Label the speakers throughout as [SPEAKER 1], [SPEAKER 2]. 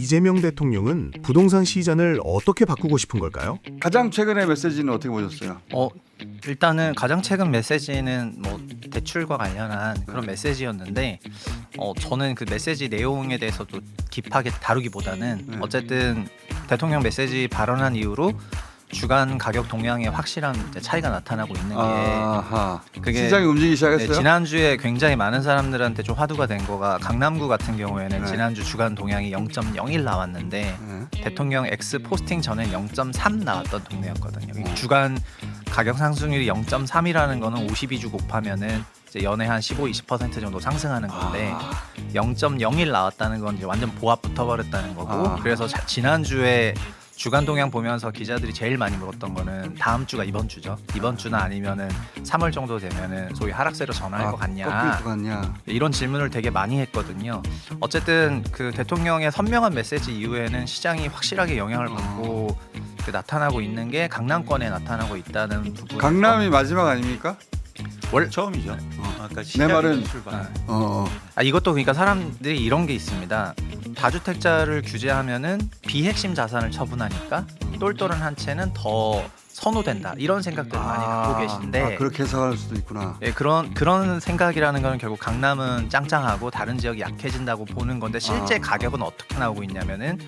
[SPEAKER 1] 이재명 대통령은 부동산 시장을 어떻게 바꾸고 싶은 걸까요?
[SPEAKER 2] 가장 최근의 메시지는 어떻게 보셨어요?
[SPEAKER 3] 일단은 가장 최근 메시지는 뭐 대출과 관련한 그런 메시지였는데 저는 그 메시지 내용에 대해서도 깊하게 다루기보다는 어쨌든 대통령 메시지 발언한 이후로 주간 가격 동향에 확실한 이제 차이가 나타나고 있는 게
[SPEAKER 2] 아하.
[SPEAKER 3] 그게
[SPEAKER 2] 시장이 움직이기 시작했어요?
[SPEAKER 3] 네, 지난주에 굉장히 많은 사람들한테 좀 화두가 된 거가 강남구 같은 경우에는
[SPEAKER 2] 네.
[SPEAKER 3] 지난주 주간 동향이 0.01 나왔는데 대통령 X 포스팅 전에 0.3 나왔던 동네였거든요. 주간 가격 상승률이 0.3이라는 거는 52주 곱하면은 이제 연에 한 15-20% 정도 상승하는 건데 0.01 나왔다는 건 이제 완전 보합 붙어버렸다는 거고 그래서 지난주에 주간 동향 보면서 기자들이 제일 많이 물었던 거는 다음 주가 이번 주죠. 이번 주나 아니면은 3월 정도 되면은 소위 하락세로 전환할 것 같냐.
[SPEAKER 2] 꺾일 것 같냐.
[SPEAKER 3] 이런 질문을 되게 많이 했거든요. 어쨌든 그 대통령의 선명한 메시지 이후에는 시장이 확실하게 영향을 받고 나타나고 있는 게 강남권에 나타나고 있다는 부분.
[SPEAKER 2] 강남이 마지막 아닙니까?
[SPEAKER 4] 처음이죠. 아까
[SPEAKER 2] 내 말은
[SPEAKER 4] 출발.
[SPEAKER 3] 이것도 그러니까 사람들이 이런 게 있습니다. 다주택자를 규제하면은 비핵심 자산을 처분하니까 똘똘한 한 채는 더 선호된다 이런 생각들을 많이 갖고 계신데
[SPEAKER 2] 그렇게 해석할 수도 있구나.
[SPEAKER 3] 예, 그런 생각이라는 거는 결국 강남은 짱짱하고 다른 지역이 약해진다고 보는 건데 실제 가격은 어떻게 나오고 있냐면은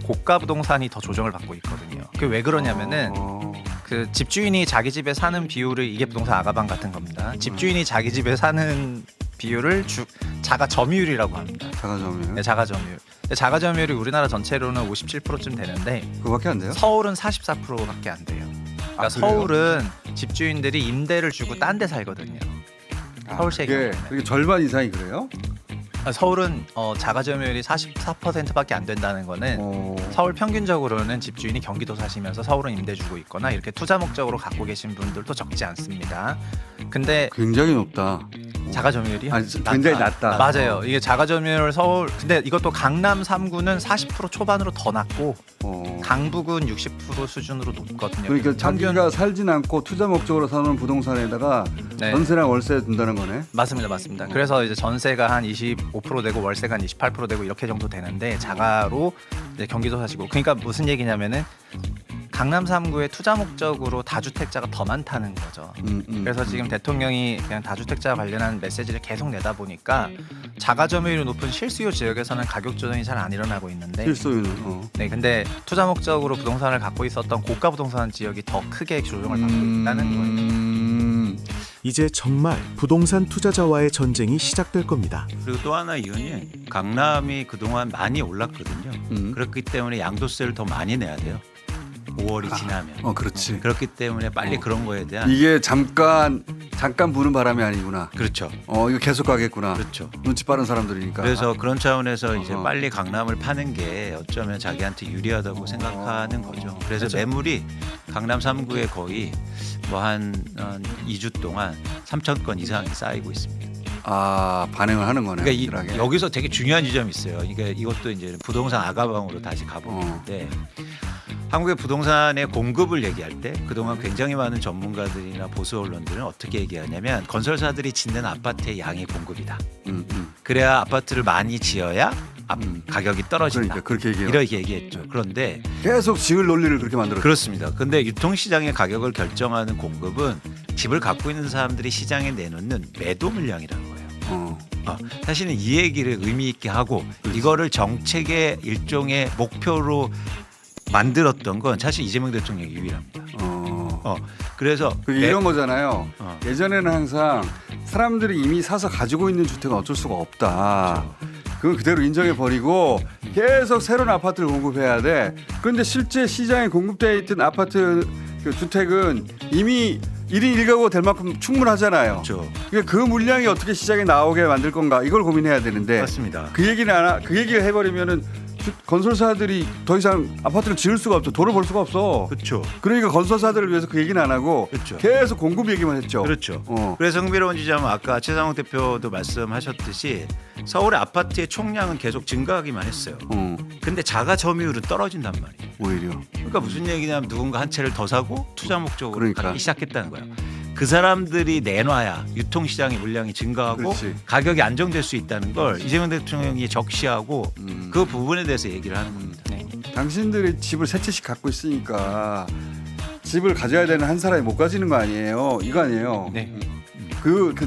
[SPEAKER 3] 고가 부동산이 더 조정을 받고 있거든요. 그게 왜 그러냐면은 그 집주인이 자기 집에 사는 비율을 이게 부동산 아가방 같은 겁니다. 집주인이 자기 집에 사는 비율을 자가 점유율이라고 합니다.
[SPEAKER 2] 자가점유율.
[SPEAKER 3] 네, 자가 점유율. 자가 점유율이 우리나라 전체로는 57%쯤 되는데
[SPEAKER 2] 그거밖에 안 돼요?
[SPEAKER 3] 서울은 44%밖에 안 돼요. 그러니까 서울은 집주인들이 임대를 주고 딴 데 살거든요. 서울시의 경우는.
[SPEAKER 2] 그게 절반 이상이 그래요?
[SPEAKER 3] 서울은 자가 점유율이 44%밖에 안 된다는 거는 서울 평균적으로는 집주인이 경기도 사시면서 서울은 임대 주고 있거나 이렇게 투자 목적으로 갖고 계신 분들도 적지 않습니다. 근데
[SPEAKER 2] 굉장히 높다.
[SPEAKER 3] 자가 점유율이요?
[SPEAKER 2] 굉장히 낮다.
[SPEAKER 3] 맞아요. 이게 자가 점유율 서울 근데 이것도 강남 3구는 40% 초반으로 더 낮고 강북은 60% 수준으로 높거든요.
[SPEAKER 2] 그러니까 자기가 살진 않고 투자 목적으로 사는 부동산에다가
[SPEAKER 3] 네.
[SPEAKER 2] 전세랑 월세 든다는 거네.
[SPEAKER 3] 맞습니다. 그래서 이제 전세가 한 25% 되고 월세가 한 28% 되고 이렇게 정도 되는데 자가로 이제 경기도 사시고 그러니까 무슨 얘기냐면은 강남 3구에 투자 목적으로 다주택자가 더 많다는 거죠. 그래서 지금 대통령이 그냥 다주택자 관련한 메시지를 계속 내다 보니까 자가 점유율이 높은 실수요 지역에서는 가격 조정이 잘 안 일어나고 있는데
[SPEAKER 2] 실소유는.
[SPEAKER 3] 네, 근데 투자 목적으로 부동산을 갖고 있었던 고가 부동산 지역이 더 크게 조정을 받고 있다는 거예요.
[SPEAKER 1] 이제 정말 부동산 투자자와의 전쟁이 시작될 겁니다.
[SPEAKER 4] 그리고 또 하나 이유는 강남이 그동안 많이 올랐거든요. 그렇기 때문에 양도세를 더 많이 내야 돼요. 5월이 지나면.
[SPEAKER 2] 그렇지.
[SPEAKER 4] 그렇기 때문에 빨리 그런 거에 대한
[SPEAKER 2] 이게 잠깐 부는 바람이 아니구나.
[SPEAKER 4] 그렇죠.
[SPEAKER 2] 이거 계속 가겠구나.
[SPEAKER 4] 그렇죠.
[SPEAKER 2] 눈치 빠른 사람들이니까.
[SPEAKER 4] 그래서 그런 차원에서 이제 빨리 강남을 파는 게 어쩌면 자기한테 유리하다고 생각하는 거죠. 그래서 매물이 강남 3구에 거의 뭐 한 2주 동안 3천 건 이상이 쌓이고 있습니다.
[SPEAKER 2] 반응을 하는 거네.
[SPEAKER 4] 그러니까 여기서 되게 중요한 지점이 있어요. 그러니까 이것도 이제 부동산 아가방으로 다시 가보는데 한국의 부동산의 공급을 얘기할 때 그동안 굉장히 많은 전문가들이나 보수 언론들은 어떻게 얘기하냐면 건설사들이 짓는 아파트의 양이 공급이다. 그래야 아파트를 많이 지어야 가격이 떨어진다.
[SPEAKER 2] 그러니까 그렇게 얘기해요.
[SPEAKER 4] 이렇게 얘기했죠. 그런데
[SPEAKER 2] 계속 지을 논리를 그렇게 만들었죠.
[SPEAKER 4] 그렇습니다. 근데 유통시장의 가격을 결정하는 공급은 집을 갖고 있는 사람들이 시장에 내놓는 매도 물량이라는 거예요. 사실은 이 얘기를 의미 있게 하고 이거를 정책의 일종의 목표로 만들었던 건 사실 이재명 대통령이 유일합니다. 그래서
[SPEAKER 2] 그게 이런 거잖아요. 예전에는 항상 사람들이 이미 사서 가지고 있는 주택은 어쩔 수가 없다. 그건 그대로 인정해 버리고 계속 새로운 아파트를 공급해야 돼. 그런데 실제 시장에 공급되어 있던 아파트 주택은 이미 1인 1가구가 될 만큼 충분하잖아요.
[SPEAKER 4] 그렇죠.
[SPEAKER 2] 그러니까 그 물량이 어떻게 시장에 나오게 만들 건가 이걸 고민해야 되는데
[SPEAKER 4] 맞습니다.
[SPEAKER 2] 그 얘기를 해버리면은 건설사들이 더 이상 아파트를 지을 수가 없죠. 돈을 벌 수가 없어.
[SPEAKER 4] 그렇죠.
[SPEAKER 2] 그러니까 건설사들을 위해서 그 얘기는 안 하고
[SPEAKER 4] 그렇죠.
[SPEAKER 2] 계속 공급 얘기만 했죠.
[SPEAKER 4] 그렇죠. 그래서 흥미로운 지점은 아까 최상욱 대표도 말씀하셨듯이 서울의 아파트의 총량은 계속 증가하기만 했어요. 근데 자가 점유율은 떨어진단 말이에요.
[SPEAKER 2] 오히려.
[SPEAKER 4] 그러니까 무슨 얘기냐면 누군가 한 채를 더 사고 투자 목적으로
[SPEAKER 2] 그러니까.
[SPEAKER 4] 갖기 시작했다는 거예요. 그 사람들이 내놔야 유통시장의 물량이 증가하고
[SPEAKER 2] 그렇지.
[SPEAKER 4] 가격이 안정될 수 있다는 걸 이재명 대통령이 적시하고 그 부분에 대해서 얘기를 하는 겁니다.
[SPEAKER 3] 네.
[SPEAKER 2] 당신들이 집을 세 채씩 갖고 있으니까 집을 가져야 되는 한 사람이 못 가지는 거 아니에요. 이거 아니에요.
[SPEAKER 3] 네.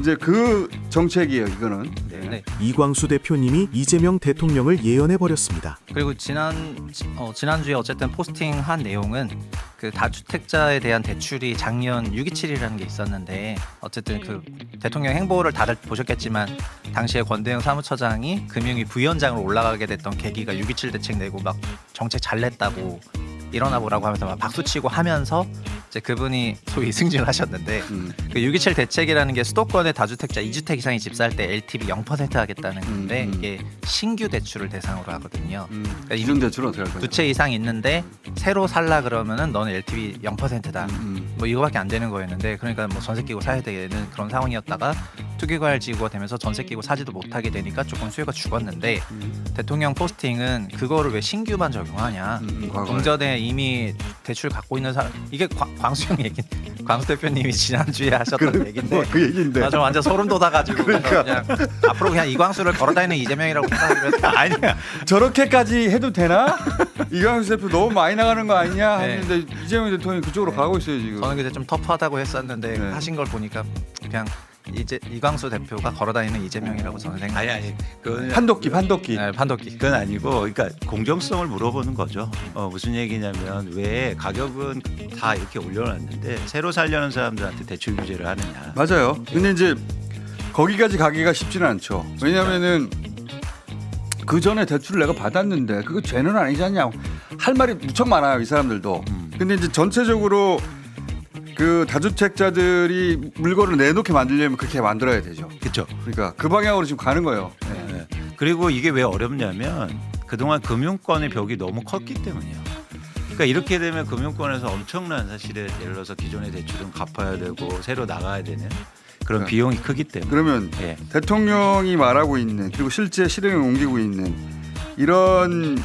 [SPEAKER 2] 이제 그 정책이에요. 이거는.
[SPEAKER 3] 네.
[SPEAKER 1] 이광수 대표님이 이재명 대통령을 예언해 버렸습니다.
[SPEAKER 3] 그리고 지난주에 어쨌든 포스팅한 내용은 그 다주택자에 대한 대출이 작년 627이라는 게 있었는데 어쨌든 그 대통령 행보를 다들 보셨겠지만 당시에 권대영 사무처장이 금융위 부위원장으로 올라가게 됐던 계기가 627 대책 내고 막 정책 잘 냈다고 일어나 보라고 하면서 막 박수치고 하면서 이제 그분이 소위 승진을 하셨는데 그 627 대책이라는 게 수도권의 다주택자 2주택 이상의 집 살 때 LTV 0% 하겠다는 건데 이게 신규 대출을 대상으로 하거든요. 그러니까
[SPEAKER 2] 이중 대출은 어떻게 할 거예요?
[SPEAKER 3] 두 채 이상 있는데 새로 살라 그러면은 너는 LTV 0%다. 뭐 이거밖에 안 되는 거였는데 그러니까 뭐 전세 끼고 사야 되는 그런 상황이었다가 투기과열지구가 되면서 전세 끼고 사지도 못하게 되니까 조금 수요가 죽었는데 대통령 포스팅은 그거를 왜 신규만 적용하냐? 동전에 이미 대출 갖고 있는 사람 이게 광수 대표님이 지난주에 하셨던 얘기인데
[SPEAKER 2] 그 얘기인데.
[SPEAKER 3] 나 좀 완전 소름 돋아가지고
[SPEAKER 2] 그러니까.
[SPEAKER 3] 그냥 앞으로 그냥 이광수를 걸어다니는 이재명이라고 생각하기로 했다.
[SPEAKER 2] 아니야. 저렇게까지 해도 되나? 이광수 대표 너무 많이 나가는 거 아니냐
[SPEAKER 3] 네.
[SPEAKER 2] 했는데 이재명 대통령이 그쪽으로 가고 있어요 지금.
[SPEAKER 3] 저는 그때 좀 터프하다고 했었는데
[SPEAKER 2] 네.
[SPEAKER 3] 하신 걸 보니까 그냥 이광수 대표가 걸어다니는 이재명이라고 저는 생각해요.
[SPEAKER 4] 아니 그건
[SPEAKER 2] 판도끼.
[SPEAKER 3] 네, 판도끼.
[SPEAKER 4] 그건 아니고, 그러니까 공정성을 물어보는 거죠. 무슨 얘기냐면 왜 가격은 다 이렇게 올려놨는데 새로 살려는 사람들한테 대출 규제를 하느냐.
[SPEAKER 2] 맞아요. 근데 이제 거기까지 가기가 쉽지는 않죠. 왜냐하면은 그 전에 대출을 내가 받았는데 그거 죄는 아니지 않냐 할 말이 무척 많아요 이 사람들도. 근데 이제 전체적으로 그 다주택자들이 물건을 내놓게 만들려면 그렇게 만들어야 되죠.
[SPEAKER 4] 그렇죠.
[SPEAKER 2] 그러니까 그 방향으로 지금 가는 거예요.
[SPEAKER 4] 네. 그리고 이게 왜 어렵냐면 그동안 금융권의 벽이 너무 컸기 때문이에요. 그러니까 이렇게 되면 금융권에서 엄청난 사실은 예를 들어서 기존의 대출은 갚아야 되고 새로 나가야 되는 그런
[SPEAKER 2] 그러니까.
[SPEAKER 4] 비용이 크기 때문에.
[SPEAKER 2] 그러면
[SPEAKER 4] 예.
[SPEAKER 2] 대통령이 말하고 있는 그리고 실제 실행에 옮기고 있는 이런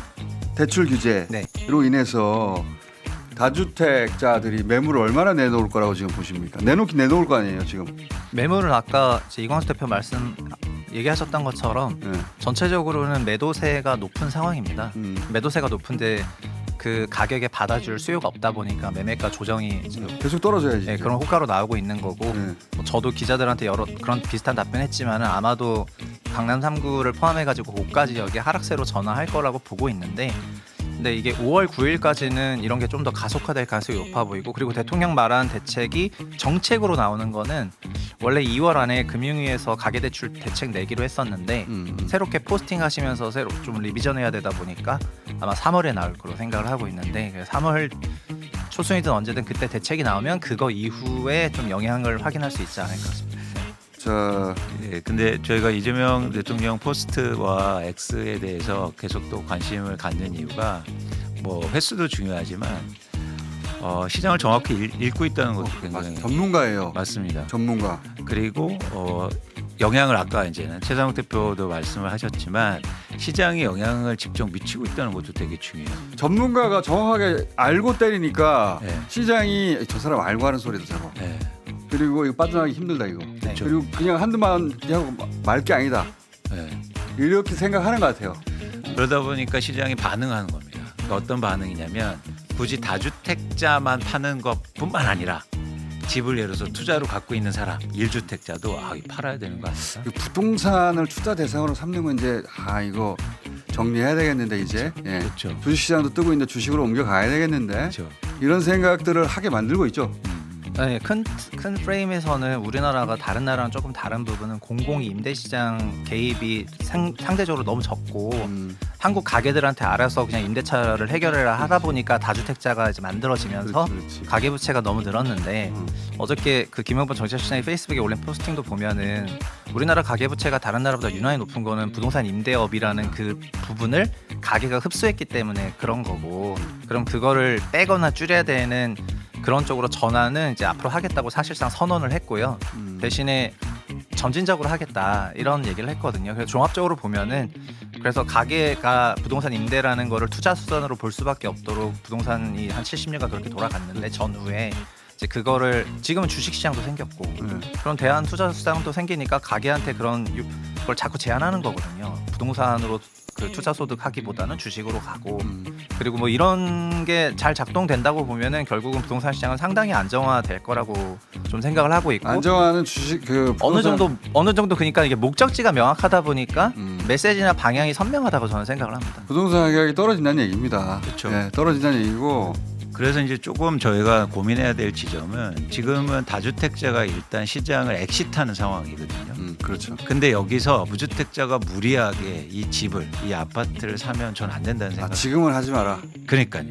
[SPEAKER 2] 대출 규제로
[SPEAKER 3] 네.
[SPEAKER 2] 인해서 다주택자들이 매물을 얼마나 내놓을 거라고 지금 보십니까? 내놓을 거 아니에요 지금.
[SPEAKER 3] 매물은 아까 이광수 대표 얘기하셨던 것처럼
[SPEAKER 2] 네.
[SPEAKER 3] 전체적으로는 매도세가 높은 상황입니다. 매도세가 높은데 그 가격에 받아줄 수요가 없다 보니까 매매가 조정이
[SPEAKER 2] 계속 떨어져야지.
[SPEAKER 3] 네, 그런 효과로 나오고 있는 거고
[SPEAKER 2] 네.
[SPEAKER 3] 뭐 저도 기자들한테 여러 그런 비슷한 답변했지만은 아마도 강남 3구를 포함해가지고 고가 지역에 하락세로 전환할 거라고 보고 있는데 근데 이게 5월 9일까지는 이런 게 좀 더 가속화될 가능성이 높아 보이고 그리고 대통령 말한 대책이 정책으로 나오는 거는 원래 2월 안에 금융위에서 가계대출 대책 내기로 했었는데 새롭게 포스팅하시면서 새로 좀 리비전해야 되다 보니까 아마 3월에 나올 거로 생각을 하고 있는데 3월 초순이든 언제든 그때 대책이 나오면 그거 이후에 좀 영향을 확인할 수 있지 않을까 싶습니다.
[SPEAKER 2] 자,
[SPEAKER 4] 예, 근데 저희가 이재명 대통령 포스트와 X에 대해서 계속 또 관심을 갖는 이유가 뭐 횟수도 중요하지만 시장을 정확히 읽고 있다는 것도 굉장히
[SPEAKER 2] 전문가예요.
[SPEAKER 4] 맞습니다.
[SPEAKER 2] 전문가.
[SPEAKER 4] 그리고 영향을 아까 이제는 최상욱 대표도 말씀을 하셨지만 시장에 영향을 직접 미치고 있다는 것도 되게 중요해요.
[SPEAKER 2] 전문가가 정확하게 알고 때리니까
[SPEAKER 4] 네.
[SPEAKER 2] 시장이 저 사람 알고 하는 소리도 저거.
[SPEAKER 4] 네.
[SPEAKER 2] 그리고 이거 빠져나가기 힘들다 이거.
[SPEAKER 3] 그렇죠.
[SPEAKER 2] 그리고 그냥 한두만 하고 말 게 아니다.
[SPEAKER 4] 네.
[SPEAKER 2] 이렇게 생각하는 것 같아요.
[SPEAKER 4] 그러다 보니까 시장이 반응하는 겁니다. 그러니까 어떤 반응이냐면 굳이 다주택자만 파는 것뿐만 아니라 집을 예를 들어서 투자로 갖고 있는 사람 1주택자도 이거 팔아야 되는 거 아닐까?
[SPEAKER 2] 그 부동산을 투자 대상으로 삼는 건 이제 이거 정리해야 되겠는데 이제. 예.
[SPEAKER 4] 그렇죠.
[SPEAKER 2] 주식시장도 뜨고 있는데 주식으로 옮겨가야 되겠는데
[SPEAKER 4] 그렇죠.
[SPEAKER 2] 이런 생각들을 하게 만들고 있죠.
[SPEAKER 3] 네, 큰 프레임에서는 우리나라가 다른 나라랑 조금 다른 부분은 공공이 임대시장 개입이 상대적으로 너무 적고 한국 가게들한테 알아서 그냥 임대차를 해결해라 하다 보니까 다주택자가 이제 만들어지면서
[SPEAKER 2] 그렇지.
[SPEAKER 3] 가계부채가 너무 늘었는데 어저께 그 김영범 정치시장이 페이스북에 올린 포스팅도 보면은 우리나라 가계부채가 다른 나라보다 유난히 높은 거는 부동산 임대업이라는 그 부분을 가계가 흡수했기 때문에 그런 거고 그럼 그거를 빼거나 줄여야 되는 그런 쪽으로 전환은 이제 앞으로 하겠다고 사실상 선언을 했고요. 대신에 점진적으로 하겠다 이런 얘기를 했거든요. 그래서 종합적으로 보면은 그래서 가계가 부동산 임대라는 거를 투자 수단으로 볼 수밖에 없도록 부동산이 한 70년간 그렇게 돌아갔는데 전후에 이제 그거를 지금은 주식시장도 생겼고 그런 대안 투자 수단도 생기니까 가게한테 그런 걸 자꾸 제한하는 거거든요. 부동산으로 그 투자 소득 하기보다는 주식으로 가고 그리고 뭐 이런 게 잘 작동된다고 보면은 결국은 부동산 시장은 상당히 안정화될 거라고 좀 생각을 하고 있고
[SPEAKER 2] 안정화는 주식 그 부동산...
[SPEAKER 3] 어느 정도 그러니까 이게 목적지가 명확하다 보니까 메시지나 방향이 선명하다고 저는 생각을 합니다.
[SPEAKER 2] 부동산 가격이 떨어진다는 얘기입니다.
[SPEAKER 4] 그렇죠.
[SPEAKER 2] 네, 떨어진다는 얘기고
[SPEAKER 4] 그래서 이제 조금 저희가 고민해야 될 지점은 지금은 다주택자가 일단 시장을 엑시트하는 상황이거든요.
[SPEAKER 2] 그렇죠.
[SPEAKER 4] 근데 여기서 무주택자가 무리하게 이 집을 이 아파트를 사면 전 안 된다는 생각.
[SPEAKER 2] 지금은 하지 마라.
[SPEAKER 4] 그러니까요.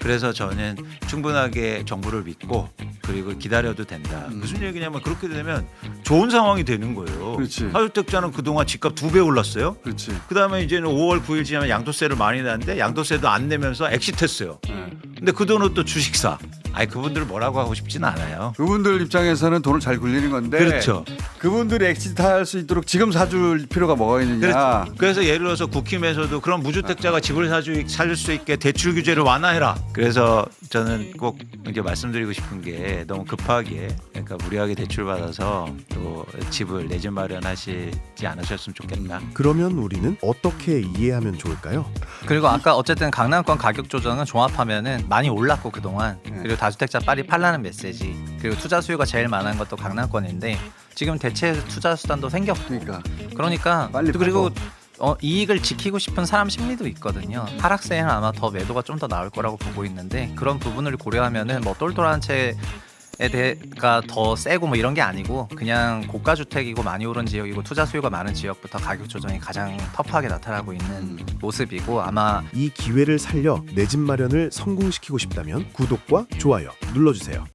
[SPEAKER 4] 그래서 저는 충분하게 정부를 믿고 그리고 기다려도 된다. 무슨 얘기냐면 그렇게 되면 좋은 상황이 되는 거예요.
[SPEAKER 2] 그렇지.
[SPEAKER 4] 다주택자는 그동안 집값 2배 올랐어요.
[SPEAKER 2] 그렇지.
[SPEAKER 4] 그다음에 이제는 5월 9일 지나면 양도세를 많이 내는데 양도세도 안 내면서 엑시트했어요. 근데 그 돈은 또 주식사. 아니 그분들 뭐라고 하고 싶지는 않아요.
[SPEAKER 2] 그분들 입장에서는 돈을 잘 굴리는 건데
[SPEAKER 4] 그렇죠.
[SPEAKER 2] 그분들이 엑시트할 수 있도록 지금 사줄 필요가 뭐가 있느냐.
[SPEAKER 4] 그렇죠. 그래서 예를 들어서 국힘에서도 그럼 무주택자가 집을 살 수 있게 대출 규제를 완화해라. 그래서 저는 꼭 이제 말씀드리고 싶은 게 너무 급하게 그러니까 무리하게 대출 받아서 또 집을 내 집 마련하시지 않으셨으면 좋겠다.
[SPEAKER 1] 그러면 우리는 어떻게 이해하면 좋을까요?
[SPEAKER 3] 그리고 아까 어쨌든 강남권 가격 조정은 종합하면은 많이 올랐고 그동안 그리고 다주택자 빨리 팔라는 메시지 그리고 투자 수요가 제일 많은 것도 강남권인데 지금 대체 투자 수단도 생겼고 그러니까
[SPEAKER 2] 빨리
[SPEAKER 3] 그리고 이익을 지키고 싶은 사람 심리도 있거든요. 하락세는 아마 더 매도가 좀 더 나올 거라고 보고 있는데 그런 부분을 고려하면은 뭐 똘똘한 채가 더 세고 뭐 이런 게 아니고 그냥 고가 주택이고 많이 오른 지역이고 투자 수요가 많은 지역부터 가격 조정이 가장 터프하게 나타나고 있는 모습이고 아마
[SPEAKER 1] 이 기회를 살려 내 집 마련을 성공시키고 싶다면 구독과 좋아요 눌러주세요.